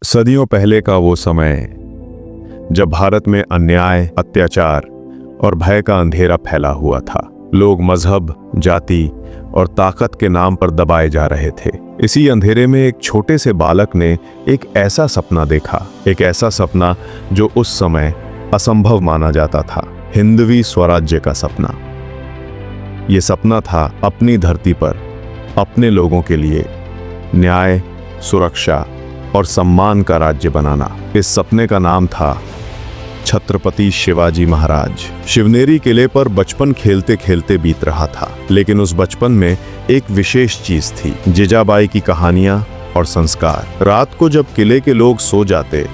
सदियों पहले का वो समय जब भारत में अन्याय, अत्याचार और भय का अंधेरा फैला हुआ था। लोग मजहब, जाति और ताकत के नाम पर दबाए जा रहे थे। इसी अंधेरे में एक छोटे से बालक ने एक ऐसा सपना देखा, एक ऐसा सपना जो उस समय असंभव माना जाता था। हिंदवी स्वराज्य का सपना। ये सपना था अपनी धरती पर अपने लोगों के लिए न्याय, सुरक्षा और सम्मान का राज्य बनाना। इस सपने का नाम था छत्रपति शिवाजी महाराज। शिवनेरी किले पर बचपन खेलते खेलते बीत रहा था, लेकिन उस बचपन में एक विशेष चीज थी, जीजाबाई की कहानियां और संस्कार। रात को जब किले के लोग सो जाते,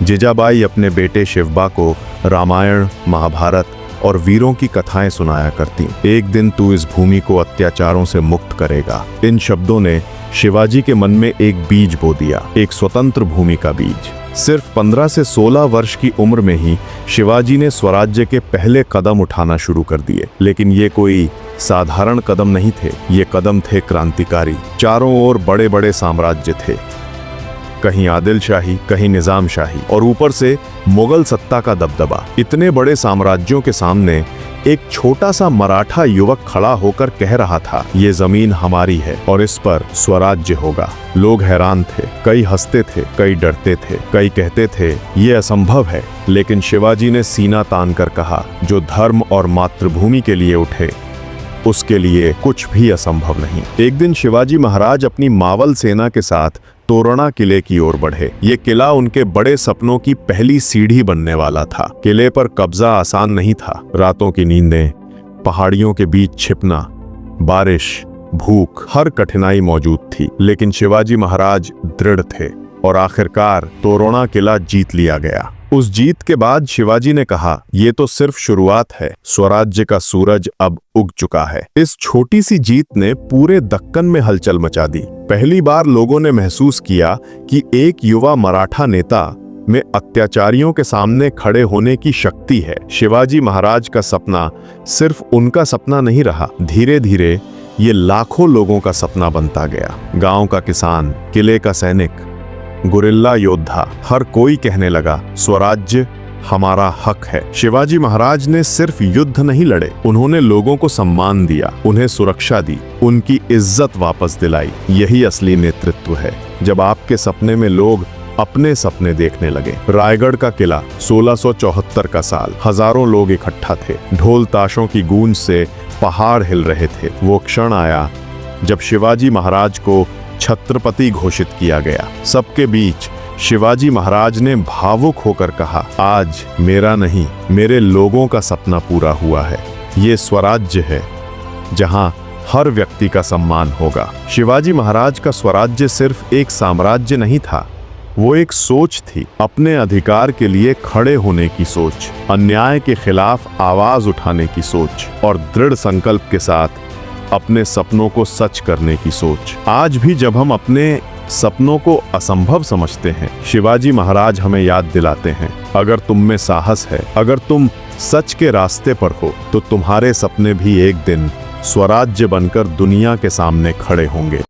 जीजाबाई अपने बेटे शिवबा को रामायण, महाभारत और वीरों की कथाएं सुनाया करती। एक दिन तू इस भूमि को अत्याचारों से मुक्त करेगा। इन शब्दों ने शिवाजी के मन में एक बीज बो दिया, एक स्वतंत्र भूमि का बीज। सिर्फ 15 से 16 वर्ष की उम्र में ही शिवाजी ने स्वराज्य के पहले कदम उठाना शुरू कर दिए। लेकिन ये कोई साधारण कदम नहीं थे, ये कदम थे क्रांतिकारी। चारों ओर बड़े बड़े साम्राज्य थे, कहीं आदिल शाही, कहीं निजाम शाही और ऊपर से मुगल सत्ता का दबदबा। इतने बड़े साम्राज्यों के सामने एक छोटा सा मराठा युवक खड़ा होकर कह रहा था, ये जमीन हमारी है और इस पर स्वराज्य होगा। लोग हैरान थे, कई हंसते थे, कई डरते थे, कई कहते थे ये असंभव है। लेकिन शिवाजी ने सीना तान कर कहा, जो धर्म और मातृभूमि के लिए उठे उसके लिए कुछ भी असंभव नहीं। एक दिन शिवाजी महाराज अपनी मावल सेना के साथ तोरणा किले की ओर बढ़े। ये किला उनके बड़े सपनों की पहली सीढ़ी बनने वाला था। किले पर कब्जा आसान नहीं था। रातों की नींदें, पहाड़ियों के बीच छिपना, बारिश, भूख, हर कठिनाई मौजूद थी। लेकिन शिवाजी महाराज दृढ़ थे और आखिरकार तोरणा किला जीत लिया गया। उस जीत के बाद शिवाजी ने कहा, ये तो सिर्फ शुरुआत है, स्वराज्य का सूरज अब उग चुका है। इस छोटी सी जीत ने पूरे दक्कन में हलचल मचा दी। पहली बार लोगों ने महसूस किया कि एक युवा मराठा नेता में अत्याचारियों के सामने खड़े होने की शक्ति है। शिवाजी महाराज का सपना सिर्फ उनका सपना नहीं रहा, धीरे धीरे ये लाखों लोगों का सपना बनता गया। गांव का किसान, किले का सैनिक, गुरिल्ला योद्धा, हर कोई कहने लगा, स्वराज्य हमारा हक है। शिवाजी महाराज ने सिर्फ युद्ध नहीं लड़े, उन्होंने लोगों को सम्मान दिया, उन्हें सुरक्षा दी, उनकी इज्जत वापस दिलाई। यही असली नेतृत्व है, जब आपके सपने में लोग अपने सपने देखने लगे। रायगढ़ का किला, 1674 का साल, हजारों लोग इकट्ठा थे। ढोल ताशों की गूंज से पहाड़ हिल रहे थे। वो क्षण आया जब शिवाजी महाराज को छत्रपति घोषित किया गया। सबके बीच शिवाजी महाराज ने भावुक होकर कहा, आज मेरा नहीं, मेरे लोगों का सपना पूरा हुआ है। ये स्वराज्य है जहां हर व्यक्ति का सम्मान होगा। शिवाजी महाराज का स्वराज्य सिर्फ एक साम्राज्य नहीं था, वो एक सोच थी, अपने अधिकार के लिए खड़े होने की सोच, अन्याय के खिलाफ आवाज उठाने की सोच और दृढ़ संकल्प के साथ अपने सपनों को सच करने की सोच। आज भी जब हम अपने सपनों को असंभव समझते हैं, शिवाजी महाराज हमें याद दिलाते हैं, अगर तुम में साहस है, अगर तुम सच के रास्ते पर हो, तो तुम्हारे सपने भी एक दिन स्वराज्य बनकर दुनिया के सामने खड़े होंगे।